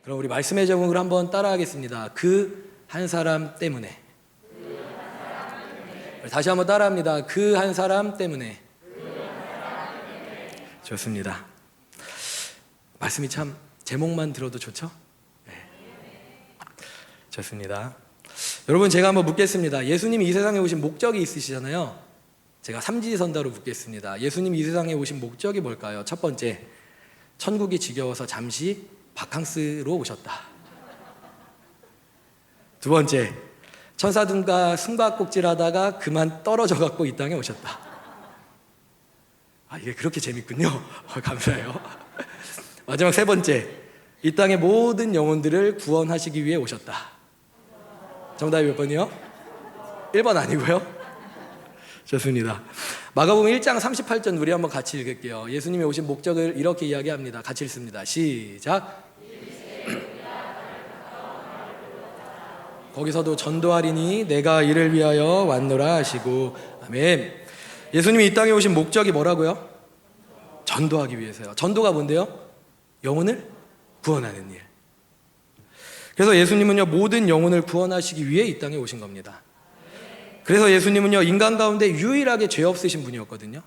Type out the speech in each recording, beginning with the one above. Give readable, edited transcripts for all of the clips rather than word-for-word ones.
그럼 우리 말씀의 제목을 한번 따라하겠습니다. 그 한 사람 때문에. 다시 한번 따라합니다. 그 한 사람 때문에. 좋습니다. 말씀이 참 제목만 들어도 좋죠? 네. 좋습니다. 여러분, 제가 한번 묻겠습니다. 예수님이 이 세상에 오신 목적이 있으시잖아요. 제가 삼지선다로 묻겠습니다. 예수님이 이 세상에 오신 목적이 뭘까요? 첫 번째, 천국이 지겨워서 잠시 바캉스로 오셨다. 두 번째, 천사들과 숨바꼭질하다가 그만 떨어져 갖고 이 땅에 오셨다. 이게 그렇게 재밌군요. 감사해요. 마지막 세 번째, 이 땅의 모든 영혼들을 구원하시기 위해 오셨다. 정답이 몇 번이요? 1번 아니고요? 좋습니다. 마가복음 1장 38절 우리 한번 같이 읽을게요. 예수님이 오신 목적을 이렇게 이야기합니다. 같이 읽습니다. 시작. 거기서도 전도하리니 내가 이를 위하여 왔노라 하시고. 아멘. 예수님이 이 땅에 오신 목적이 뭐라고요? 전도하기 위해서요. 전도가 뭔데요? 영혼을 구원하는 일. 그래서 예수님은요, 모든 영혼을 구원하시기 위해 이 땅에 오신 겁니다. 그래서 예수님은요, 인간 가운데 유일하게 죄 없으신 분이었거든요.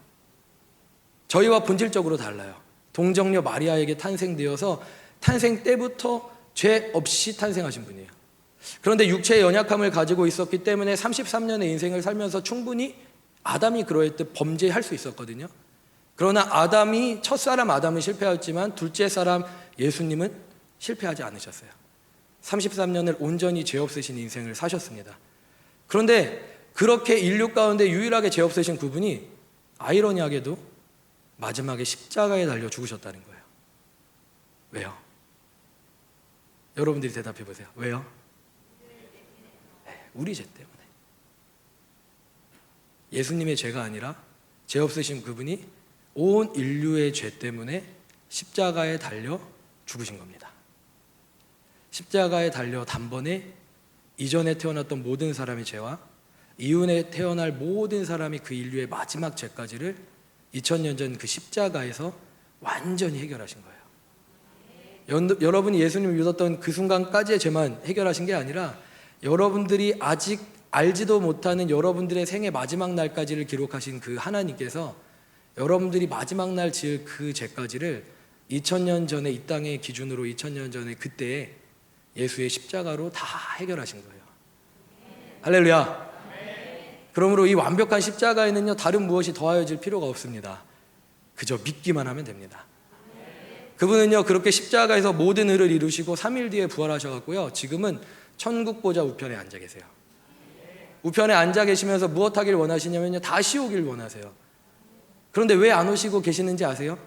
저희와 본질적으로 달라요. 동정녀 마리아에게 탄생되어서 탄생 때부터 죄 없이 탄생하신 분이에요. 그런데 육체의 연약함을 가지고 있었기 때문에 33년의 인생을 살면서 충분히 아담이 그러했듯 범죄할 수 있었거든요. 그러나 첫사람 아담은 실패했지만 둘째 사람 예수님은 실패하지 않으셨어요. 33년을 온전히 죄 없으신 인생을 사셨습니다. 그런데 그렇게 인류 가운데 유일하게 죄 없으신 그분이 아이러니하게도 마지막에 십자가에 달려 죽으셨다는 거예요. 왜요? 여러분들이 대답해 보세요. 왜요? 우리 죄 때문에. 예수님의 죄가 아니라 죄 없으신 그분이 온 인류의 죄 때문에 십자가에 달려 죽으신 겁니다. 십자가에 달려 단번에 이전에 태어났던 모든 사람의 죄와 이후에 태어날 모든 사람이 그 인류의 마지막 죄까지를 2000년 전 그 십자가에서 완전히 해결하신 거예요. 여러분이 예수님을 믿었던 그 순간까지의 죄만 해결하신 게 아니라 여러분들이 아직 알지도 못하는 여러분들의 생의 마지막 날까지를 기록하신 그 하나님께서 여러분들이 마지막 날 지을 그 죄까지를 2000년 전에 이 땅의 기준으로 2000년 전에 그때 예수의 십자가로 다 해결하신 거예요. 할렐루야. 그러므로 이 완벽한 십자가에는요, 다른 무엇이 더하여질 필요가 없습니다. 그저 믿기만 하면 됩니다. 그분은요, 그렇게 십자가에서 모든 의를 이루시고 3일 뒤에 부활하셔갖고요, 지금은 천국 보좌 우편에 앉아 계세요. 우편에 앉아 계시면서 무엇 하길 원하시냐면요, 다시 오길 원하세요. 그런데 왜 안 오시고 계시는지 아세요?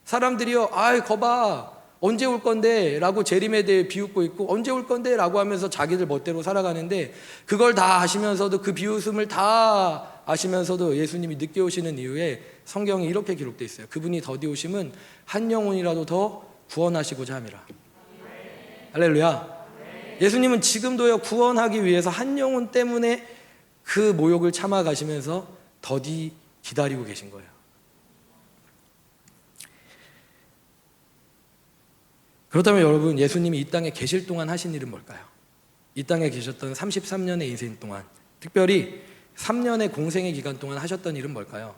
사람들이요, 거봐, 언제 올 건데? 라고 재림에 대해 비웃고 있고, 언제 올 건데? 라고 하면서 자기들 멋대로 살아가는데, 그걸 다 아시면서도, 그 비웃음을 다 아시면서도 예수님이 늦게 오시는 이유에 성경에 이렇게 기록되어 있어요. 그분이 더디 오심은 한 영혼이라도 더 구원하시고자 함이라. 할렐루야. 예수님은 지금도요, 구원하기 위해서 한 영혼 때문에 그 모욕을 참아 가시면서 더디 기다리고 계신 거예요. 그렇다면 여러분, 예수님이 이 땅에 계실 동안 하신 일은 뭘까요? 이 땅에 계셨던 33년의 인생 동안, 특별히 3년의 공생의 기간 동안 하셨던 일은 뭘까요?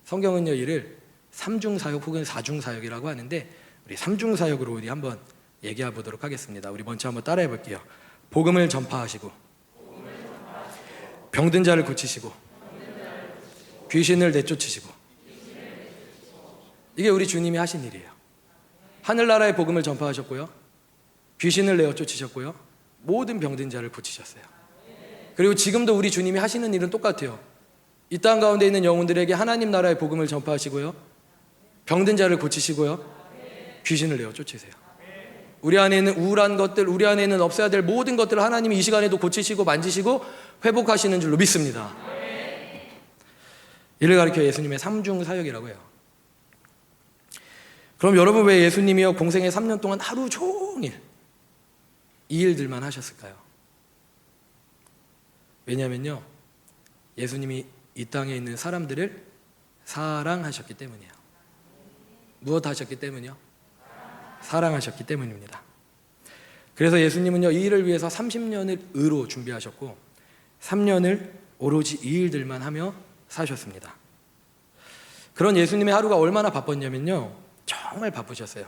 성경은요, 이를 삼중사역 혹은 사중사역이라고 하는데, 우리 삼중사역으로 우리 한번 얘기해 보도록 하겠습니다. 우리 먼저 한번 따라해 볼게요. 복음을 전파하시고, 병든 자를 고치시고, 귀신을 내쫓으시고. 이게 우리 주님이 하신 일이에요. 하늘나라의 복음을 전파하셨고요, 귀신을 내어 쫓으셨고요, 모든 병든 자를 고치셨어요. 그리고 지금도 우리 주님이 하시는 일은 똑같아요. 이 땅 가운데 있는 영혼들에게 하나님 나라의 복음을 전파하시고요, 병든 자를 고치시고요, 귀신을 내어 쫓으세요. 우리 안에 있는 우울한 것들, 우리 안에 있는 없애야 될 모든 것들을 하나님이 이 시간에도 고치시고 만지시고 회복하시는 줄로 믿습니다. 이를 가리켜 예수님의 삼중사역이라고 해요. 그럼 여러분, 왜 예수님이요 공생의 3년 동안 하루 종일 이 일들만 하셨을까요? 왜냐하면요, 예수님이 이 땅에 있는 사람들을 사랑하셨기 때문이에요. 무엇 하셨기 때문이요? 사랑하셨기 때문입니다. 그래서 예수님은요, 이 일을 위해서 30년을 의로 준비하셨고 3년을 오로지 이 일들만 하며 사셨습니다. 그런 예수님의 하루가 얼마나 바빴냐면요, 정말 바쁘셨어요.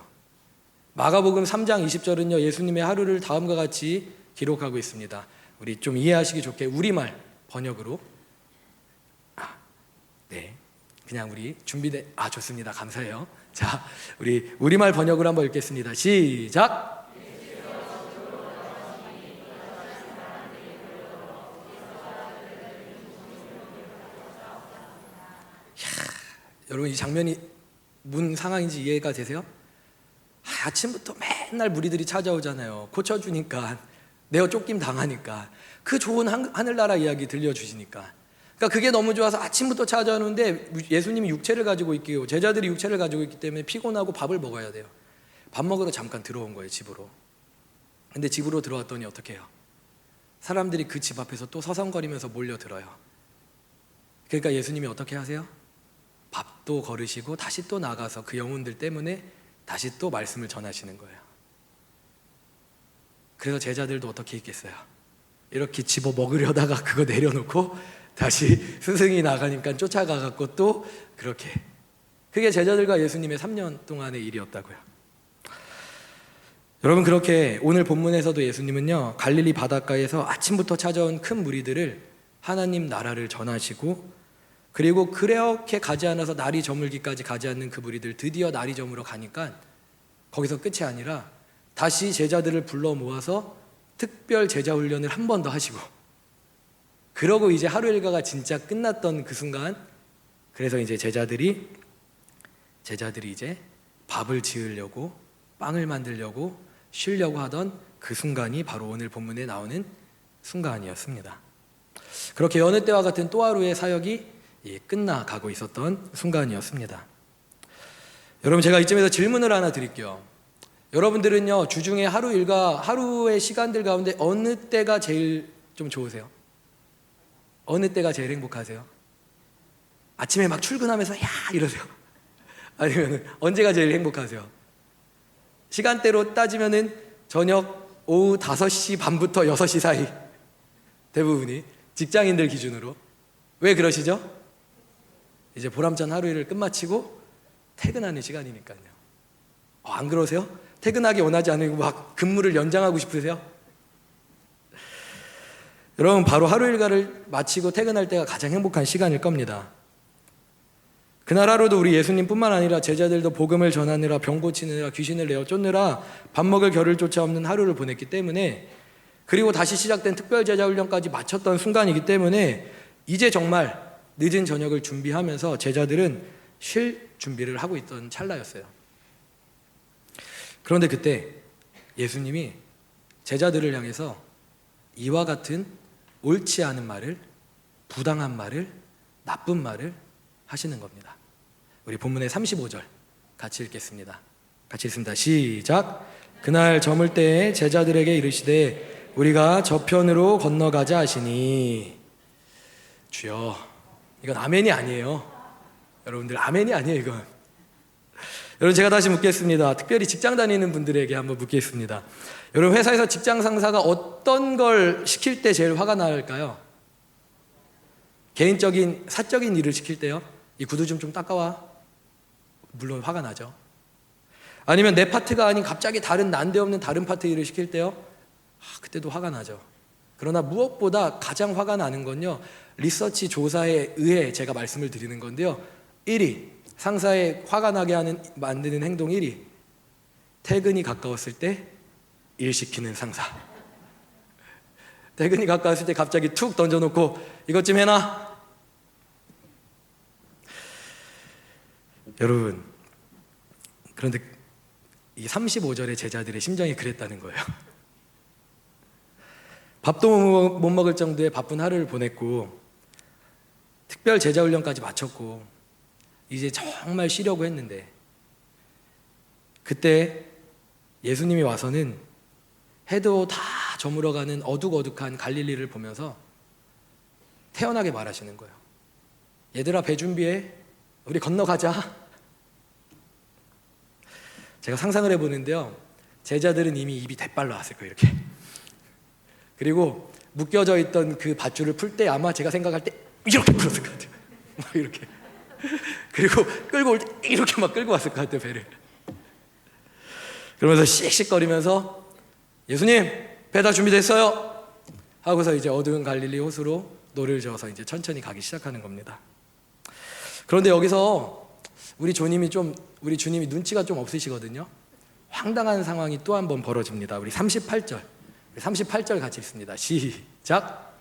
마가복음 3장 20절은요 예수님의 하루를 다음과 같이 기록하고 있습니다. 우리 좀 이해하시기 좋게 우리말 번역으로 네, 그냥 우리 좋습니다. 감사해요. 자, 우리 우리말 번역으로 한번 읽겠습니다. 시작. 여러분, 이 장면이 무슨 상황인지 이해가 되세요? 아침부터 맨날 무리들이 찾아오잖아요. 고쳐주니까, 내가 쫓김 당하니까, 그 좋은 하늘나라 이야기 들려주시니까. 그러니까 그게 너무 좋아서 아침부터 찾아오는데 예수님이 육체를 가지고 있고 제자들이 육체를 가지고 있기 때문에 피곤하고 밥을 먹어야 돼요. 밥 먹으러 잠깐 들어온 거예요, 집으로. 근데 집으로 들어왔더니 어떻게 해요? 사람들이 그 집 앞에서 또 서성거리면서 몰려들어요. 그러니까 예수님이 어떻게 하세요? 밥도 거르시고 다시 또 나가서 그 영혼들 때문에 다시 또 말씀을 전하시는 거예요. 그래서 제자들도 어떻게 있겠어요? 이렇게 집어 먹으려다가 그거 내려놓고 다시 스승이 나가니까 쫓아가갖고 또 그렇게. 그게 제자들과 예수님의 3년 동안의 일이었다고요. 여러분, 그렇게 오늘 본문에서도 예수님은요 갈릴리 바닷가에서 아침부터 찾아온 큰 무리들을 하나님 나라를 전하시고, 그리고 그렇게 가지 않아서 날이 저물기까지 가지 않는 그 무리들 드디어 날이 저물어 가니까 거기서 끝이 아니라 다시 제자들을 불러 모아서 특별 제자 훈련을 한 번 더 하시고, 그러고 이제 하루 일과가 진짜 끝났던 그 순간, 그래서 이제 제자들이 이제 밥을 지으려고 빵을 만들려고 쉬려고 하던 그 순간이 바로 오늘 본문에 나오는 순간이었습니다. 그렇게 여느 때와 같은 또 하루의 사역이 끝나가고 있었던 순간이었습니다. 여러분, 제가 이쯤에서 질문을 하나 드릴게요. 여러분들은요 주중에 하루 일과 하루의 시간들 가운데 어느 때가 제일 좀 좋으세요? 어느 때가 제일 행복하세요? 아침에 막 출근하면서 야 이러세요? 아니면 언제가 제일 행복하세요? 시간대로 따지면은 저녁 오후 5시 반부터 6시 사이, 대부분이 직장인들 기준으로. 왜 그러시죠? 이제 보람찬 하루 일을 끝마치고 퇴근하는 시간이니까요. 안 그러세요? 퇴근하기 원하지 않으고 막 근무를 연장하고 싶으세요? 여러분, 바로 하루 일과를 마치고 퇴근할 때가 가장 행복한 시간일 겁니다. 그날 하루도 우리 예수님뿐만 아니라 제자들도 복음을 전하느라, 병 고치느라, 귀신을 내어 쫓느라 밥 먹을 겨를 쫓아 없는 하루를 보냈기 때문에, 그리고 다시 시작된 특별 제자 훈련까지 마쳤던 순간이기 때문에 이제 정말 늦은 저녁을 준비하면서 제자들은 쉴 준비를 하고 있던 찰나였어요. 그런데 그때 예수님이 제자들을 향해서 이와 같은 옳지 않은 말을, 부당한 말을, 나쁜 말을 하시는 겁니다. 우리 본문의 35절 같이 읽겠습니다. 같이 읽습니다. 시작. 그날 저물 때에 제자들에게 이르시되 우리가 저편으로 건너가자 하시니. 주여, 이건 아멘이 아니에요. 여러분들, 아멘이 아니에요, 이건. 여러분, 제가 다시 묻겠습니다. 특별히 직장 다니는 분들에게 한번 묻겠습니다. 여러분, 회사에서 직장 상사가 어떤 걸 시킬 때 제일 화가 날까요? 개인적인 사적인 일을 시킬 때요? 이 구두 좀 닦아와. 물론 화가 나죠. 아니면 내 파트가 아닌 갑자기 다른 난데없는 다른 파트 일을 시킬 때요? 그때도 화가 나죠. 그러나 무엇보다 가장 화가 나는 건요, 리서치 조사에 의해 제가 말씀을 드리는 건데요, 1위, 상사의 화가 나게 만드는 행동 1위, 퇴근이 가까웠을 때 일 시키는 상사. 퇴근이 가까웠을 때 갑자기 툭 던져놓고 이것 좀 해놔. 여러분, 그런데 이 35절의 제자들의 심정이 그랬다는 거예요. 밥도 못 먹을 정도의 바쁜 하루를 보냈고 특별 제자 훈련까지 마쳤고 이제 정말 쉬려고 했는데, 그때 예수님이 와서는 해도 다 저물어가는 어둑어둑한 갈릴리를 보면서 태연하게 말하시는 거예요. 얘들아, 배 준비해. 우리 건너가자. 제가 상상을 해보는데요, 제자들은 이미 입이 대빨 나왔을 거예요, 이렇게. 그리고 묶여져 있던 그 밧줄을 풀 때 아마 제가 생각할 때 이렇게 풀었을 것 같아요. 막 이렇게. 그리고 끌고 올 때 이렇게 막 끌고 왔을 것 같아요, 배를. 그러면서 씩씩거리면서 예수님, 배 다 준비됐어요 하고서 이제 어두운 갈릴리 호수로 노를 저어서 이제 천천히 가기 시작하는 겁니다. 그런데 여기서 우리 주님이 눈치가 좀 없으시거든요. 황당한 상황이 또 한 번 벌어집니다. 우리 38절 같이 읽습니다. 시작.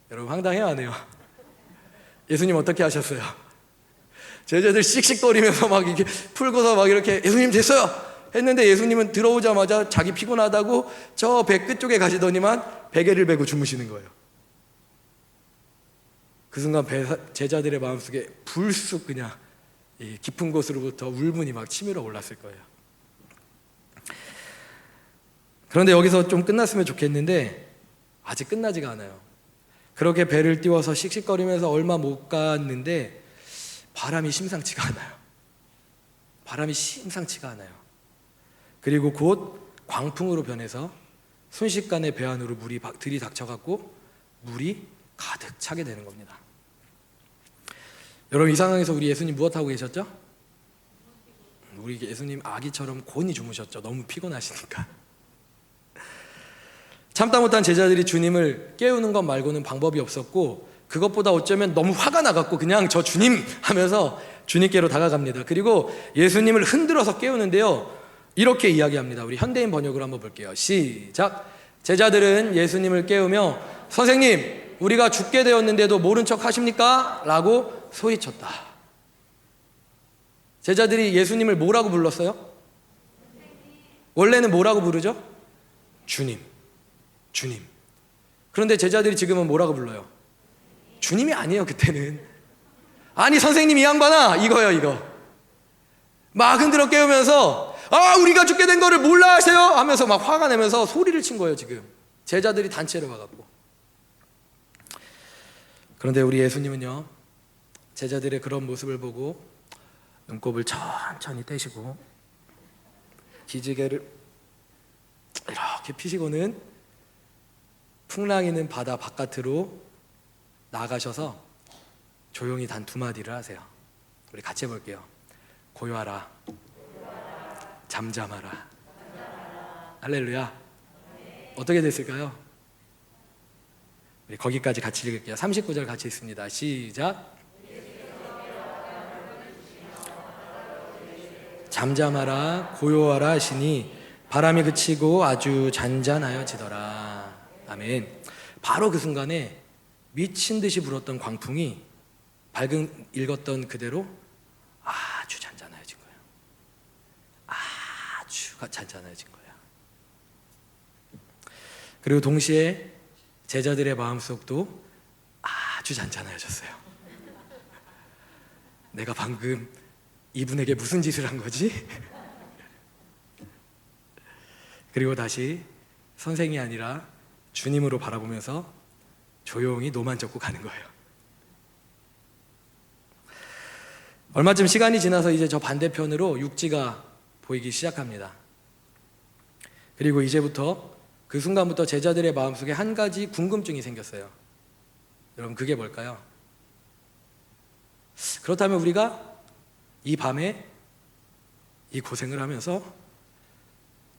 여러분 황당해요, 안 해요? 예수님 어떻게 하셨어요? 제자들 씩씩거리면서 막 이렇게 풀고서 막 이렇게 예수님 됐어요 했는데, 예수님은 들어오자마자 자기 피곤하다고 저 배 끝쪽에 가시더니만 베개를 베고 주무시는 거예요. 그 순간 제자들의 마음속에 불쑥 그냥 이 깊은 곳으로부터 울분이 막 치밀어 올랐을 거예요. 그런데 여기서 좀 끝났으면 좋겠는데 아직 끝나지가 않아요. 그렇게 배를 띄워서 씩씩거리면서 얼마 못 갔는데 바람이 심상치가 않아요. 그리고 곧 광풍으로 변해서 순식간에 배 안으로 물이 들이닥쳐갖고 물이 가득 차게 되는 겁니다. 여러분, 이 상황에서 우리 예수님 무엇하고 계셨죠? 우리 예수님 아기처럼 곤히 주무셨죠. 너무 피곤하시니까. 참다 못한 제자들이 주님을 깨우는 것 말고는 방법이 없었고, 그것보다 어쩌면 너무 화가 나갖고 그냥 저 주님 하면서 주님께로 다가갑니다. 그리고 예수님을 흔들어서 깨우는데요, 이렇게 이야기합니다. 우리 현대인 번역으로 한번 볼게요. 시작. 제자들은 예수님을 깨우며 선생님, 우리가 죽게 되었는데도 모른 척 하십니까? 라고 소리쳤다. 제자들이 예수님을 뭐라고 불렀어요? 원래는 뭐라고 부르죠? 주님. 그런데 제자들이 지금은 뭐라고 불러요? 주님이 아니에요, 그때는. 아니 선생님, 이 양반아, 이거요, 이거. 막 흔들어 깨우면서 우리가 죽게 된 거를 몰라 하세요? 하면서 막 화가 내면서 소리를 친 거예요, 지금. 제자들이 단체로 와갖고. 그런데 우리 예수님은요, 제자들의 그런 모습을 보고 눈곱을 천천히 떼시고 기지개를 이렇게 피시고는 풍랑이는 바다 바깥으로 나가셔서 조용히 단 두 마디를 하세요. 우리 같이 해볼게요. 고요하라, 잠잠하라. 할렐루야. 어떻게 됐을까요? 우리 거기까지 같이 읽을게요. 39절 같이 읽습니다. 시작. 잠잠하라, 고요하라 하시니 바람이 그치고 아주 잔잔하여지더라. 아멘. 바로 그 순간에 미친 듯이 불었던 광풍이 밝은 읽었던 그대로 아주 잔잔해진 거예요. 아주 잔잔해진 거예요. 그리고 동시에 제자들의 마음속도 아주 잔잔해졌어요. 내가 방금 이분에게 무슨 짓을 한 거지? 그리고 다시 선생이 아니라 주님으로 바라보면서 조용히 노만 젓고 가는 거예요. 얼마쯤 시간이 지나서 이제 저 반대편으로 육지가 보이기 시작합니다. 그리고 이제부터 그 순간부터 제자들의 마음속에 한 가지 궁금증이 생겼어요. 여러분, 그게 뭘까요? 그렇다면 우리가 이 밤에 이 고생을 하면서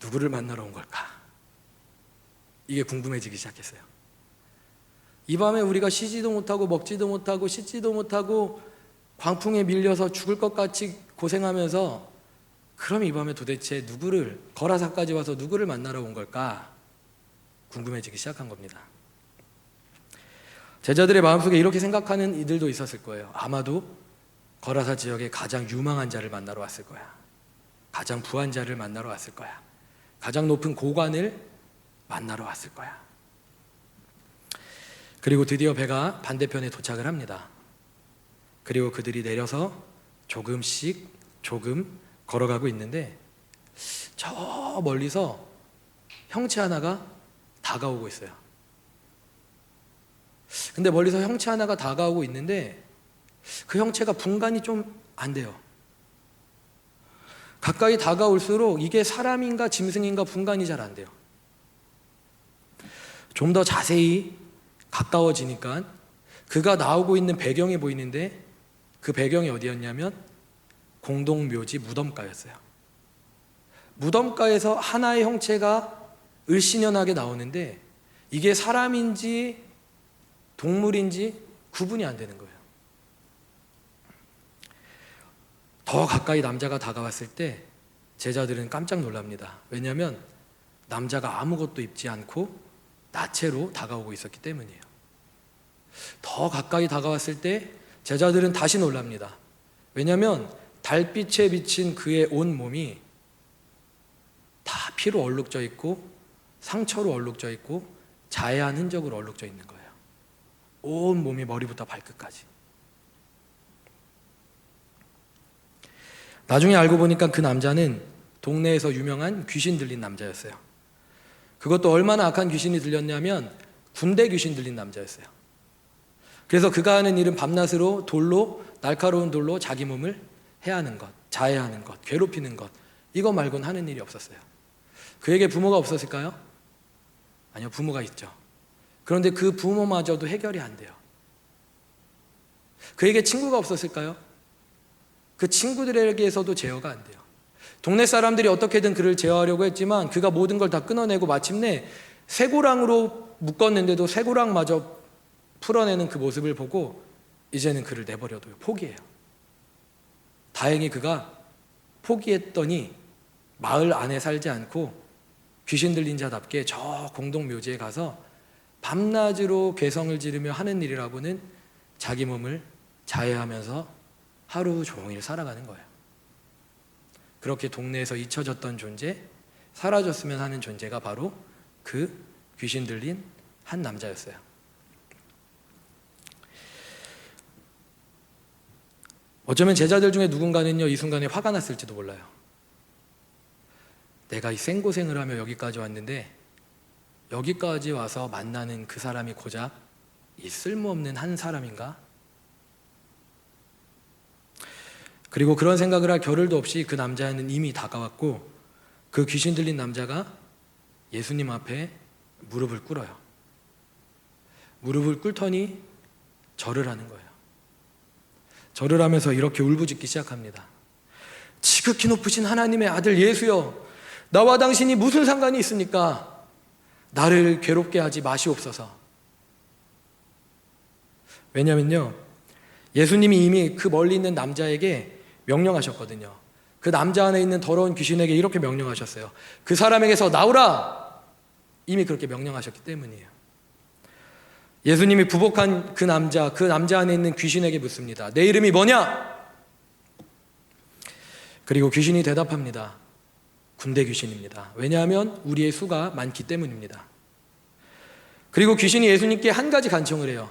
누구를 만나러 온 걸까? 이게 궁금해지기 시작했어요. 이 밤에 우리가 쉬지도 못하고 먹지도 못하고 씻지도 못하고 광풍에 밀려서 죽을 것 같이 고생하면서, 그럼 이 밤에 도대체 누구를, 거라사까지 와서 누구를 만나러 온 걸까? 궁금해지기 시작한 겁니다. 제자들의 마음속에 이렇게 생각하는 이들도 있었을 거예요. 아마도 거라사 지역의 가장 유망한 자를 만나러 왔을 거야. 가장 부한 자를 만나러 왔을 거야. 가장 높은 고관을 만나러 왔을 거야. 그리고 드디어 배가 반대편에 도착을 합니다. 그리고 그들이 내려서 조금 걸어가고 있는데, 저 멀리서 형체 하나가 다가오고 있어요. 근데 멀리서 형체 하나가 다가오고 있는데 그 형체가 분간이 좀 안 돼요. 가까이 다가올수록 이게 사람인가 짐승인가 분간이 잘 안 돼요. 좀 더 자세히 가까워지니까 그가 나오고 있는 배경이 보이는데 그 배경이 어디였냐면 공동묘지 무덤가였어요. 무덤가에서 하나의 형체가 을씨년하게 나오는데 이게 사람인지 동물인지 구분이 안 되는 거예요. 더 가까이 남자가 다가왔을 때 제자들은 깜짝 놀랍니다. 왜냐하면 남자가 아무것도 입지 않고 나체로 다가오고 있었기 때문이에요. 더 가까이 다가왔을 때 제자들은 다시 놀랍니다. 왜냐하면 달빛에 비친 그의 온 몸이 다 피로 얼룩져 있고 상처로 얼룩져 있고 자해한 흔적으로 얼룩져 있는 거예요. 온 몸이 머리부터 발끝까지. 나중에 알고 보니까 그 남자는 동네에서 유명한 귀신 들린 남자였어요. 그것도 얼마나 악한 귀신이 들렸냐면 군대 귀신 들린 남자였어요. 그래서 그가 하는 일은 밤낮으로 돌로, 날카로운 돌로 자기 몸을 해하는 것, 자해하는 것, 괴롭히는 것, 이거 말고는 하는 일이 없었어요. 그에게 부모가 없었을까요? 아니요, 부모가 있죠. 그런데 그 부모마저도 해결이 안 돼요. 그에게 친구가 없었을까요? 그 친구들에게서도 제어가 안 돼요. 동네 사람들이 어떻게든 그를 제어하려고 했지만 그가 모든 걸 다 끊어내고 마침내 쇠고랑으로 묶었는데도 쇠고랑마저 풀어내는 그 모습을 보고 이제는 그를 내버려둬요. 포기해요. 다행히 그가 포기했더니 마을 안에 살지 않고 귀신 들린 자답게 저 공동묘지에 가서 밤낮으로 괴성을 지르며 하는 일이라고는 자기 몸을 자해하면서 하루 종일 살아가는 거예요. 그렇게 동네에서 잊혀졌던 존재, 사라졌으면 하는 존재가 바로 그 귀신 들린 한 남자였어요. 어쩌면 제자들 중에 누군가는요, 이 순간에 화가 났을지도 몰라요. 내가 이 생고생을 하며 여기까지 왔는데 여기까지 와서 만나는 그 사람이 고작 이 쓸모없는 한 사람인가? 그리고 그런 생각을 할 겨를도 없이 그 남자는 이미 다가왔고 그 귀신 들린 남자가 예수님 앞에 무릎을 꿇어요. 무릎을 꿇더니 절을 하는 거예요. 절을 하면서 이렇게 울부짖기 시작합니다. 지극히 높으신 하나님의 아들 예수여, 나와 당신이 무슨 상관이 있습니까? 나를 괴롭게 하지 마시옵소서. 왜냐면요, 예수님이 이미 그 멀리 있는 남자에게 명령하셨거든요. 그 남자 안에 있는 더러운 귀신에게 이렇게 명령하셨어요. 그 사람에게서 나오라! 이미 그렇게 명령하셨기 때문이에요. 예수님이 부복한 그 남자 안에 있는 귀신에게 묻습니다. 내 이름이 뭐냐? 그리고 귀신이 대답합니다. 군대 귀신입니다. 왜냐하면 우리의 수가 많기 때문입니다. 그리고 귀신이 예수님께 한 가지 간청을 해요.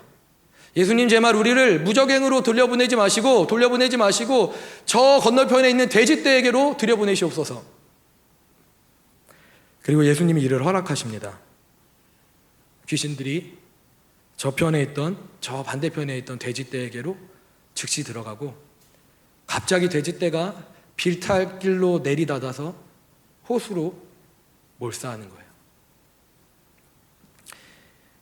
예수님, 제발 우리를 무적행으로 돌려보내지 마시고 저 건너편에 있는 돼지떼에게로 들여보내시옵소서. 그리고 예수님이 이를 허락하십니다. 귀신들이 저편에 있던 저 반대편에 있던 돼지떼에게로 즉시 들어가고 갑자기 돼지떼가 빌탈길로 내리닫아서 호수로 몰사하는 거예요.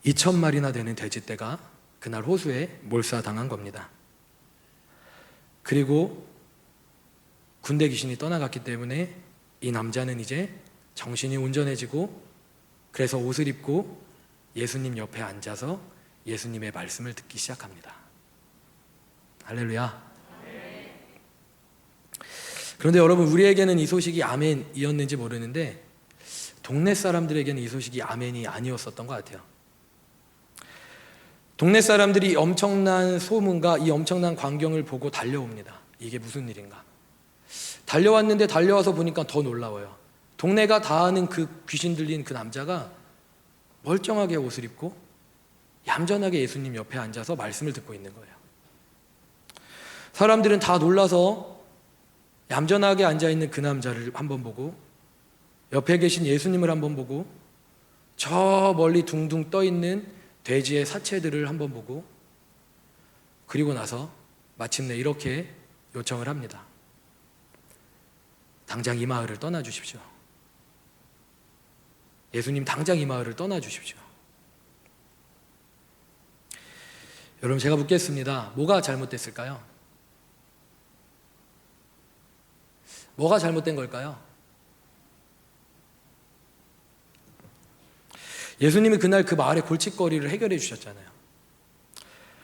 2,000마리나 되는 돼지떼가 그날 호수에 몰사당한 겁니다. 그리고 군대 귀신이 떠나갔기 때문에 이 남자는 이제 정신이 온전해지고 그래서 옷을 입고 예수님 옆에 앉아서 예수님의 말씀을 듣기 시작합니다. 할렐루야. 그런데 여러분, 우리에게는 이 소식이 아멘이었는지 모르는데 동네 사람들에게는 이 소식이 아멘이 아니었었던 것 같아요. 동네 사람들이 엄청난 소문과 이 엄청난 광경을 보고 달려옵니다. 이게 무슨 일인가? 달려왔는데 달려와서 보니까 더 놀라워요. 동네가 다 아는 그 귀신 들린 그 남자가 멀쩡하게 옷을 입고 얌전하게 예수님 옆에 앉아서 말씀을 듣고 있는 거예요. 사람들은 다 놀라서 얌전하게 앉아있는 그 남자를 한번 보고 옆에 계신 예수님을 한번 보고 저 멀리 둥둥 떠있는 돼지의 사체들을 한번 보고 그리고 나서 마침내 이렇게 요청을 합니다. 당장 이 마을을 떠나주십시오. 예수님, 당장 이 마을을 떠나주십시오. 여러분, 제가 묻겠습니다. 뭐가 잘못됐을까요? 뭐가 잘못된 걸까요? 예수님이 그날 그 마을의 골칫거리를 해결해 주셨잖아요.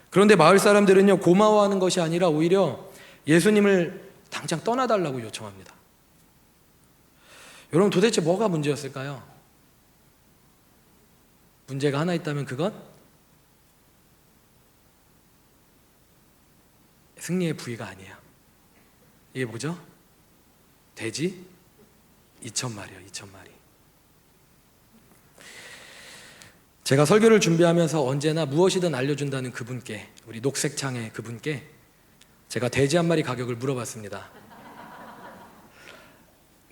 그런데 마을 사람들은요, 고마워하는 것이 아니라 오히려 예수님을 당장 떠나달라고 요청합니다. 여러분, 도대체 뭐가 문제였을까요? 문제가 하나 있다면 그건 승리의 부위가 아니에요. 이게 뭐죠? 돼지 2,000마리요. 2,000마리. 제가 설교를 준비하면서 언제나 무엇이든 알려준다는 그분께, 우리 녹색창의 그분께 제가 돼지 한 마리 가격을 물어봤습니다.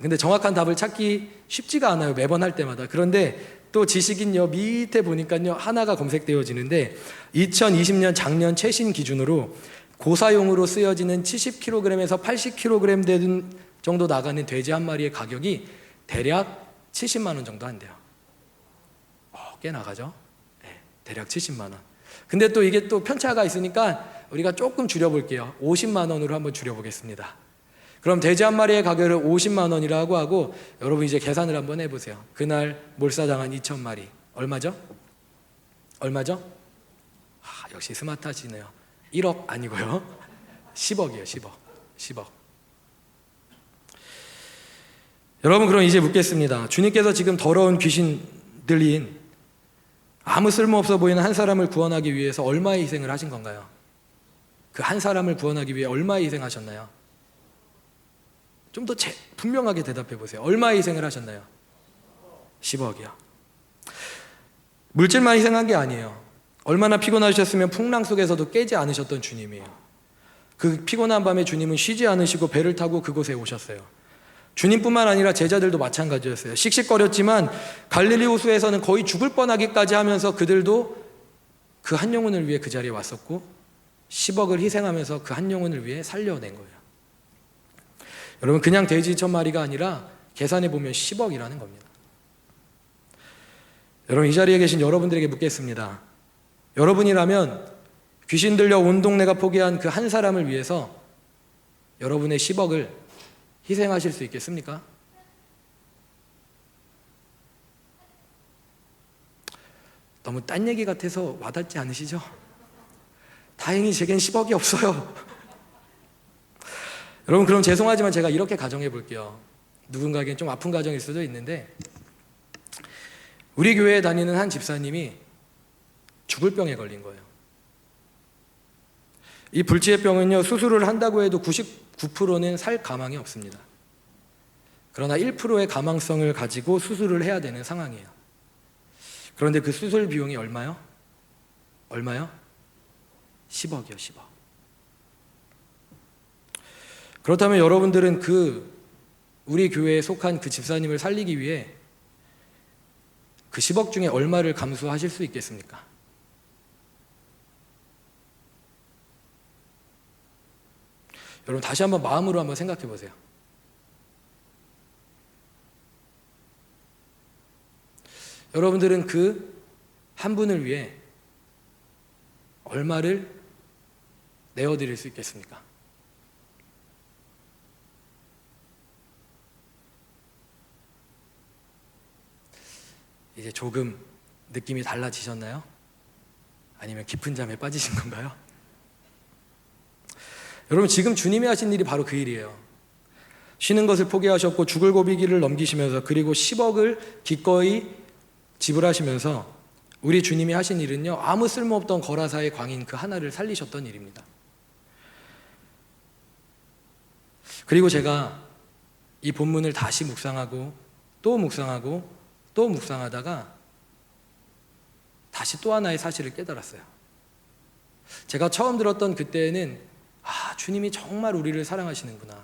근데 정확한 답을 찾기 쉽지가 않아요. 매번 할 때마다. 그런데 또 지식인요, 밑에 보니까요, 하나가 검색되어지는데 2020년 작년 최신 기준으로 고사용으로 쓰여지는 70kg에서 80kg 되는 정도 나가는 돼지 한 마리의 가격이 대략 70만 원 정도 한대요. 꽤 나가죠? 네, 대략 70만 원. 근데 또 이게 또 편차가 있으니까 우리가 조금 줄여볼게요. 50만 원으로 한번 줄여보겠습니다. 그럼 돼지 한 마리의 가격을 50만 원이라고 하고, 여러분 이제 계산을 한번 해보세요. 그날 몰사당한 2,000마리 얼마죠? 얼마죠? 역시 스마트하시네요. 1억 아니고요, 10억이에요. 10억. 여러분, 그럼 이제 묻겠습니다. 주님께서 지금 더러운 귀신 들린 아무 쓸모없어 보이는 한 사람을 구원하기 위해서 얼마의 희생을 하신 건가요? 그 한 사람을 구원하기 위해 얼마의 희생하셨나요? 좀 더 분명하게 대답해 보세요. 얼마의 희생을 하셨나요? 10억이요. 물질만 희생한 게 아니에요. 얼마나 피곤하셨으면 풍랑 속에서도 깨지 않으셨던 주님이에요. 그 피곤한 밤에 주님은 쉬지 않으시고 배를 타고 그곳에 오셨어요. 주님뿐만 아니라 제자들도 마찬가지였어요. 씩씩거렸지만 갈릴리 호수에서는 거의 죽을 뻔하기까지 하면서 그들도 그 한 영혼을 위해 그 자리에 왔었고 10억을 희생하면서 그 한 영혼을 위해 살려낸 거예요. 여러분, 그냥 돼지 2,000마리가 아니라 계산해 보면 10억이라는 겁니다. 여러분, 이 자리에 계신 여러분들에게 묻겠습니다. 여러분이라면 귀신 들려 온 동네가 포기한 그 한 사람을 위해서 여러분의 10억을 희생하실 수 있겠습니까? 너무 딴 얘기 같아서 와닿지 않으시죠? 다행히 제겐 10억이 없어요. 여러분, 그럼 죄송하지만 제가 이렇게 가정해 볼게요. 누군가에겐 좀 아픈 가정일 수도 있는데, 우리 교회에 다니는 한 집사님이 죽을 병에 걸린 거예요. 이 불치의 병은요, 수술을 한다고 해도 99%는 살 가망이 없습니다. 그러나 1%의 가망성을 가지고 수술을 해야 되는 상황이에요. 그런데 그 수술 비용이 얼마요? 10억이요, 10억. 그렇다면 여러분들은 우리 교회에 속한 그 집사님을 살리기 위해 그 10억 중에 얼마를 감수하실 수 있겠습니까? 여러분, 다시 한번 마음으로 한번 생각해 보세요. 여러분들은 그 한 분을 위해 얼마를 내어드릴 수 있겠습니까? 이제 조금 느낌이 달라지셨나요? 아니면 깊은 잠에 빠지신 건가요? 여러분, 지금 주님이 하신 일이 바로 그 일이에요. 쉬는 것을 포기하셨고 죽을 고비길을 넘기시면서, 그리고 10억을 기꺼이 지불하시면서 우리 주님이 하신 일은요, 아무 쓸모없던 거라사의 광인 그 하나를 살리셨던 일입니다. 그리고 제가 이 본문을 다시 묵상하고 또 묵상하고 또 묵상하다가 다시 또 하나의 사실을 깨달았어요. 제가 처음 들었던 그때는 주님이 정말 우리를 사랑하시는구나,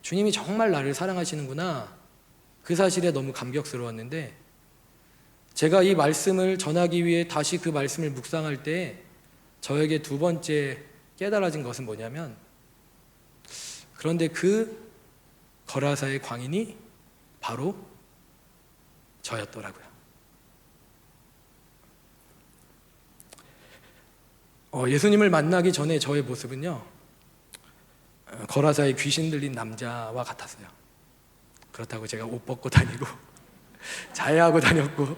주님이 정말 나를 사랑하시는구나, 그 사실에 너무 감격스러웠는데, 제가 이 말씀을 전하기 위해 다시 그 말씀을 묵상할 때 저에게 두 번째 깨달아진 것은 뭐냐면, 그런데 그 거라사의 광인이 바로 저였더라고요. 예수님을 만나기 전에 저의 모습은요, 거라사의 귀신 들린 남자와 같았어요. 그렇다고 제가 옷 벗고 다니고 자해하고 다녔고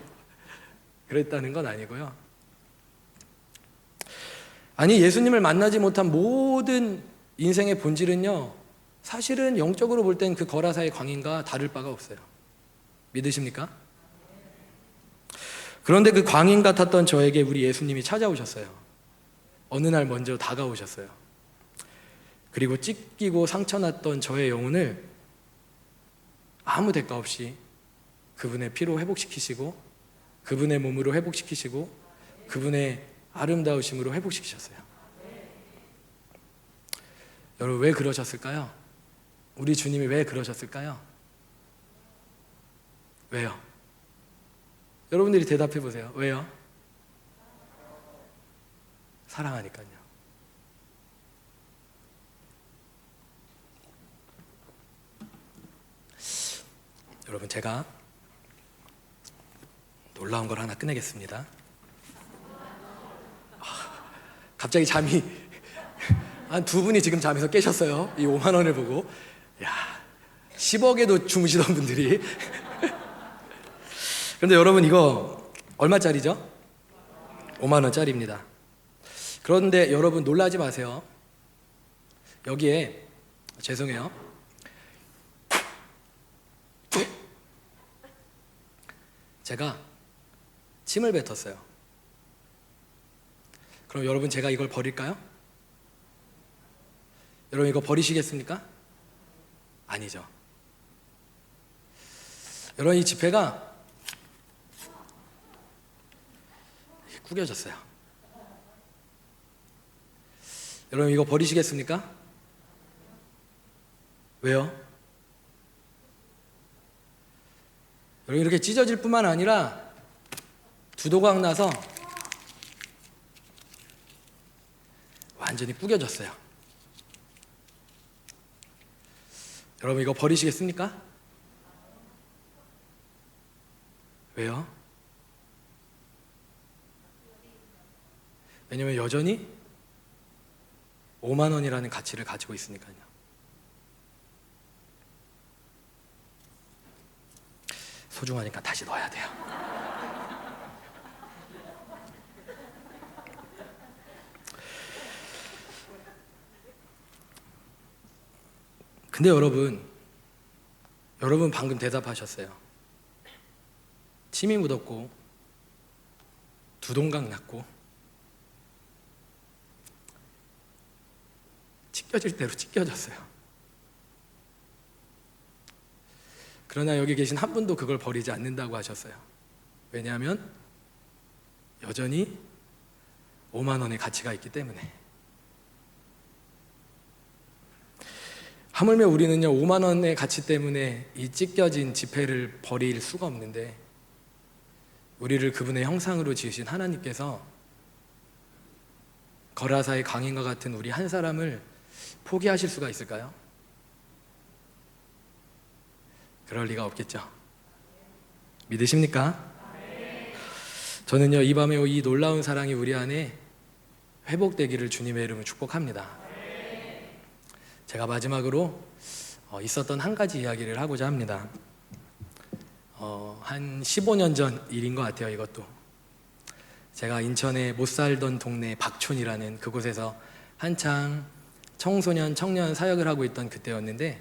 그랬다는 건 아니고요. 아니, 예수님을 만나지 못한 모든 인생의 본질은요, 사실은 영적으로 볼 땐 그 거라사의 광인과 다를 바가 없어요. 믿으십니까? 그런데 그 광인 같았던 저에게 우리 예수님이 찾아오셨어요. 어느 날 먼저 다가오셨어요. 그리고 찢기고 상처났던 저의 영혼을 아무 대가 없이 그분의 피로 회복시키시고, 그분의 몸으로 회복시키시고, 그분의 아름다우심으로 회복시키셨어요. 여러분, 왜 그러셨을까요? 우리 주님이 왜 그러셨을까요? 왜요? 여러분들이 대답해 보세요. 왜요? 사랑하니까요. 여러분, 제가 놀라운 걸 하나 꺼내겠습니다. 갑자기 잠이 한 두 분이 지금 잠에서 깨셨어요. 이 5만 원을 보고. 야, 10억에도 주무시던 분들이. 그런데 여러분, 이거 얼마짜리죠? 5만 원짜리입니다. 그런데 여러분, 놀라지 마세요. 여기에, 죄송해요, 제가 침을 뱉었어요. 그럼 여러분, 제가 이걸 버릴까요? 여러분, 이거 버리시겠습니까? 아니죠. 여러분, 이 지폐가 구겨졌어요. 여러분, 이거 버리시겠습니까? 왜요? 여러분, 이렇게 찢어질 뿐만 아니라 두도각 나서 완전히 구겨졌어요. 여러분, 이거 버리시겠습니까? 왜요? 왜냐면 여전히 5만 원이라는 가치를 가지고 있으니까요. 소중하니까 다시 넣어야 돼요. 근데 여러분 방금 대답하셨어요. 침이 묻었고 두동강 났고 찢겨질 대로 찢겨졌어요. 그러나 여기 계신 한 분도 그걸 버리지 않는다고 하셨어요. 왜냐하면 여전히 5만 원의 가치가 있기 때문에. 하물며 우리는요, 5만 원의 가치 때문에 이 찢겨진 지폐를 버릴 수가 없는데, 우리를 그분의 형상으로 지으신 하나님께서 거라사의 광인과 같은 우리 한 사람을 포기하실 수가 있을까요? 그럴 리가 없겠죠. 믿으십니까? 저는요, 이 밤에 이 놀라운 사랑이 우리 안에 회복되기를 주님의 이름으로 축복합니다. 제가 마지막으로 있었던 한 가지 이야기를 하고자 합니다. 한 15년 전 일인 것 같아요. 이것도 제가 인천에 못 살던 동네 박촌이라는 그곳에서 한창 청소년 청년 사역을 하고 있던 그때였는데,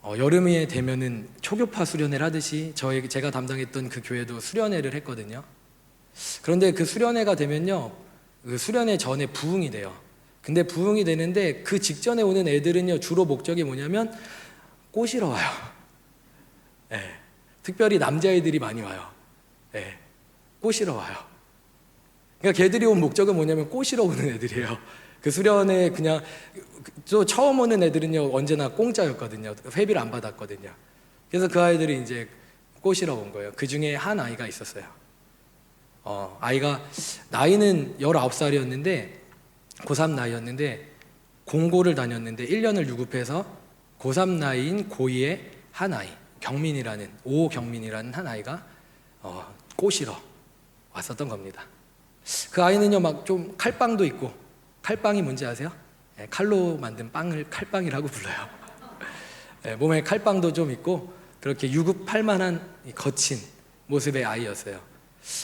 여름이 되면은 초교파 수련회를 하듯이 제가 담당했던 그 교회도 수련회를 했거든요. 그런데 그 수련회가 되면요, 그 수련회 전에 부흥이 돼요. 근데 부흥이 되는데 그 직전에 오는 애들은요, 주로 목적이 뭐냐면 꼬시러 와요. 네. 특별히 남자애들이 많이 와요. 네. 꼬시러 와요. 그러니까 걔들이 온 목적은 뭐냐면 꼬시러 오는 애들이에요. 그 수련회 그냥 또 처음 오는 애들은요, 언제나 공짜였거든요. 회비를 안 받았거든요. 그래서 그 아이들이 이제 꼬시러 온 거예요. 그 중에 한 아이가 있었어요. 아이가 나이는 19살이었는데 고3 나이였는데 공고를 다녔는데 1년을 유급해서 고3 나이인 고2의 한 아이, 경민이라는 오경민이라는 한 아이가 꼬시러 왔었던 겁니다. 그 아이는요 막 좀 칼빵도 있고, 칼빵이 뭔지 아세요? 네, 칼로 만든 빵을 칼빵이라고 불러요. 네, 몸에 칼빵도 좀 있고 그렇게 유급할 만한 거친 모습의 아이였어요.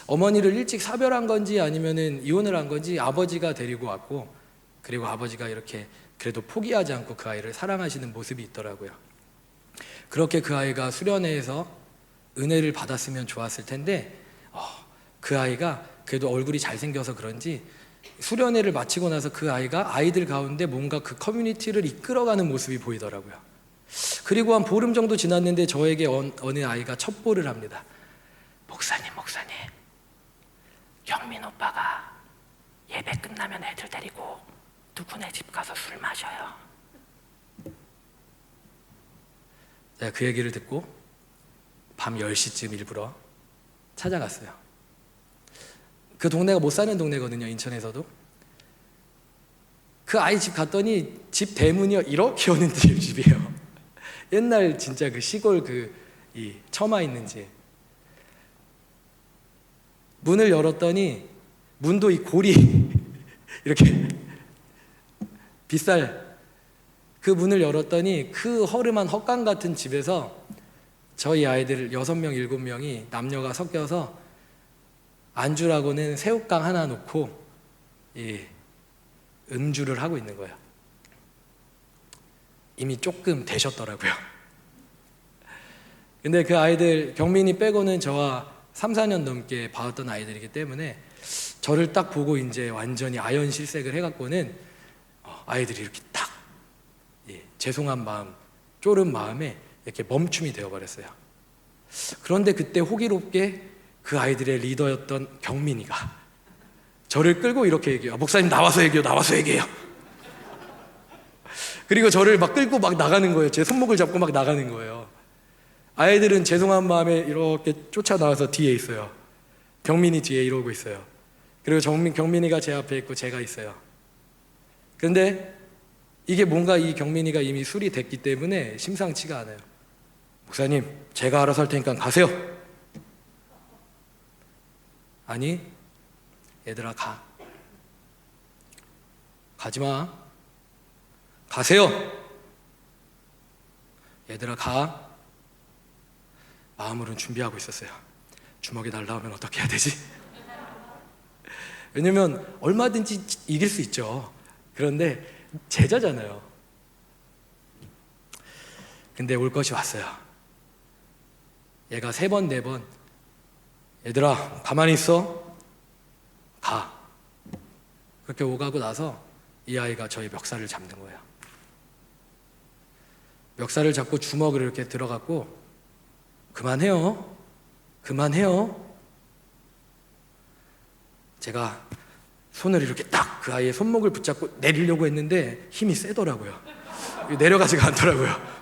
어머니를 일찍 사별한 건지 아니면은 이혼을 한 건지 아버지가 데리고 왔고, 그리고 아버지가 이렇게 그래도 포기하지 않고 그 아이를 사랑하시는 모습이 있더라고요. 그렇게 그 아이가 수련회에서 은혜를 받았으면 좋았을 텐데 그 아이가 그래도 얼굴이 잘생겨서 그런지 수련회를 마치고 나서 그 아이가 아이들 가운데 뭔가 그 커뮤니티를 이끌어가는 모습이 보이더라고요. 그리고 한 보름 정도 지났는데 저에게 어느 아이가 첩보를 합니다. 목사님, 경민 오빠가 예배 끝나면 애들 데리고 누구네 집 가서 술 마셔요. 제가 그 얘기를 듣고 밤 10시쯤 일부러 찾아갔어요. 그 동네가 못 사는 동네거든요, 인천에서도. 그 아이 집 갔더니 집 대문이요 이렇게 오는 집이에요. 옛날 진짜 그 시골 이 처마 있는 집. 문을 열었더니 문도 이 고리 이렇게 빗살, 그 문을 열었더니 그 허름한 헛간 같은 집에서 저희 아이들 6명, 7명이 남녀가 섞여서 안주라고는 새우깡 하나 놓고 음주를 하고 있는 거예요. 이미 조금 되셨더라고요. 근데 그 아이들, 경민이 빼고는 저와 3, 4년 넘게 봐왔던 아이들이기 때문에 저를 딱 보고 이제 완전히 아연실색을 해갖고는 아이들이 이렇게 딱 죄송한 마음, 쫄은 마음에 이렇게 멈춤이 되어버렸어요. 그런데 그때 호기롭게 그 아이들의 리더였던 경민이가 저를 끌고 이렇게 얘기해요. 목사님 나와서 얘기해요. 그리고 저를 막 끌고 막 나가는 거예요. 제 손목을 잡고 막 나가는 거예요. 아이들은 죄송한 마음에 이렇게 쫓아나와서 뒤에 있어요. 경민이 뒤에 이러고 있어요. 그리고 경민이가 제 앞에 있고 제가 있어요. 그런데 이게 뭔가 이 경민이가 이미 술이 됐기 때문에 심상치가 않아요. 목사님, 제가 알아서 할 테니까 가세요. 아니, 얘들아 가. 가지마. 가세요. 얘들아 가. 마음으로는 준비하고 있었어요. 주먹이 날라오면 어떻게 해야 되지? 왜냐면 얼마든지 이길 수 있죠. 그런데 제자잖아요. 근데 올 것이 왔어요. 얘가 3번, 4번 얘들아 가만히 있어. 가. 그렇게 오가고 나서 이 아이가 저희 멱살을 잡는 거예요. 멱살을 잡고 주먹을 이렇게 들어갔고 그만해요. 제가 손을 이렇게 딱 그 아이의 손목을 붙잡고 내리려고 했는데 힘이 세더라고요. 내려가지가 않더라고요.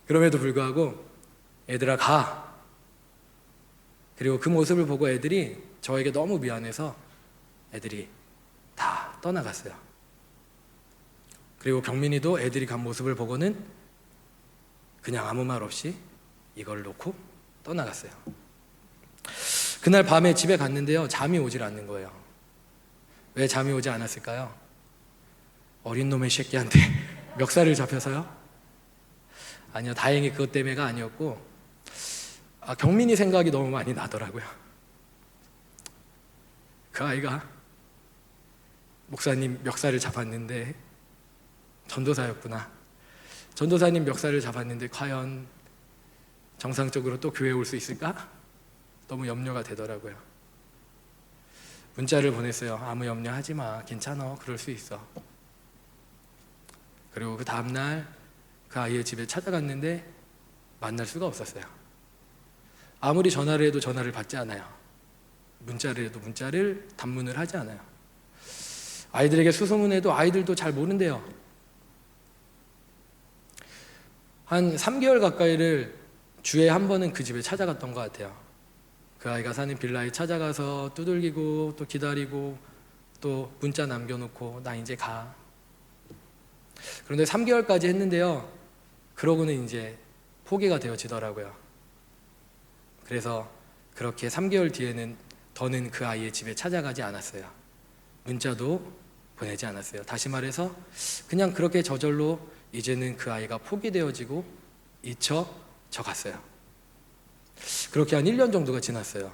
그럼에도 불구하고 얘들아 가. 그리고 그 모습을 보고 애들이 저에게 너무 미안해서 애들이 다 떠나갔어요. 그리고 경민이도 애들이 간 모습을 보고는 그냥 아무 말 없이 이걸 놓고 떠나갔어요. 그날 밤에 집에 갔는데요, 잠이 오질 않는 거예요. 왜 잠이 오지 않았을까요? 어린 놈의 새끼한테 멱살을 잡혀서요? 아니요, 다행히 그것 때문에가 아니었고 경민이 생각이 너무 많이 나더라고요. 그 아이가 목사님 멱살을 잡았는데 전도사였구나. 전도사님 멱살을 잡았는데 과연 정상적으로 또 교회에 올 수 있을까? 너무 염려가 되더라고요. 문자를 보냈어요. 아무 염려하지 마. 괜찮아. 그럴 수 있어. 그리고 그 다음날 그 아이의 집에 찾아갔는데 만날 수가 없었어요. 아무리 전화를 해도 전화를 받지 않아요. 문자를 해도 문자를 답문을 하지 않아요. 아이들에게 수소문해도 아이들도 잘 모른대요. 한 3개월 가까이를 주에 한 번은 그 집에 찾아갔던 것 같아요. 그 아이가 사는 빌라에 찾아가서 두들기고 또 기다리고 또 문자 남겨놓고 나 이제 가. 그런데 3개월까지 했는데요. 그러고는 이제 포기가 되어지더라고요. 그래서 그렇게 3개월 뒤에는 더는 그 아이의 집에 찾아가지 않았어요. 문자도 보내지 않았어요. 다시 말해서 그냥 그렇게 저절로 이제는 그 아이가 포기되어지고 잊혀져 갔어요. 그렇게 한 1년 정도가 지났어요.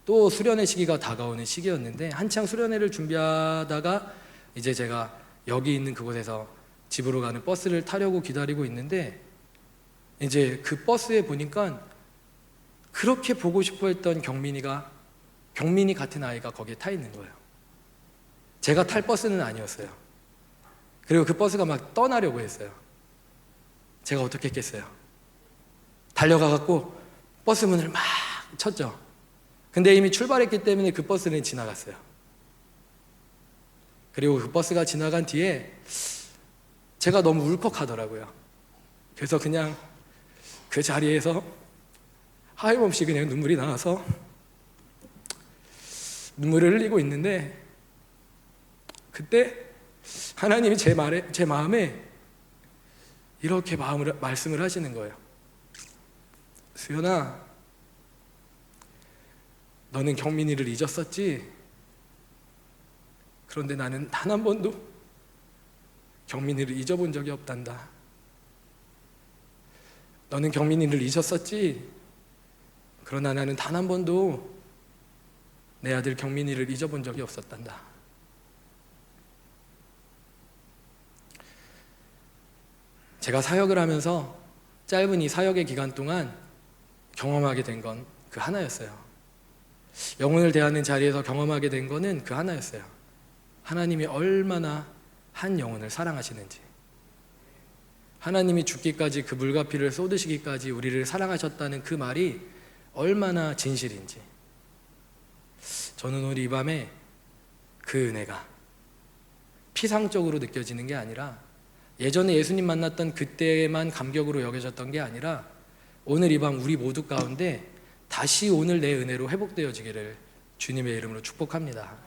또 수련회 시기가 다가오는 시기였는데 한창 수련회를 준비하다가 이제 제가 여기 있는 그곳에서 집으로 가는 버스를 타려고 기다리고 있는데 이제 그 버스에 보니까 그렇게 보고 싶어 했던 경민이 같은 아이가 거기에 타 있는 거예요. 제가 탈 버스는 아니었어요. 그리고 그 버스가 막 떠나려고 했어요. 제가 어떻게 했겠어요? 달려가갖고 버스 문을 막 쳤죠. 근데 이미 출발했기 때문에 그 버스는 지나갔어요. 그리고 그 버스가 지나간 뒤에 제가 너무 울컥하더라고요. 그래서 그냥 그 자리에서 하염없이 그냥 눈물이 나와서 눈물을 흘리고 있는데 그때 하나님이 제 마음에 이렇게 말씀을 하시는 거예요. 수연아, 너는 경민이를 잊었었지? 그런데 나는 단 한 번도 경민이를 잊어본 적이 없단다. 너는 경민이를 잊었었지? 그러나 나는 단 한 번도 내 아들 경민이를 잊어본 적이 없었단다. 제가 사역을 하면서 짧은 이 사역의 기간 동안 경험하게 된 건 그 하나였어요. 영혼을 대하는 자리에서 경험하게 된 거는 그 하나였어요. 하나님이 얼마나 한 영혼을 사랑하시는지, 하나님이 죽기까지 그 물과 피를 쏟으시기까지 우리를 사랑하셨다는 그 말이 얼마나 진실인지, 저는 오늘 이 밤에 그 은혜가 피상적으로 느껴지는 게 아니라 예전에 예수님 만났던 그때만 감격으로 여겨졌던 게 아니라 오늘 이 밤 우리 모두 가운데 다시 오늘 내 은혜로 회복되어지기를 주님의 이름으로 축복합니다.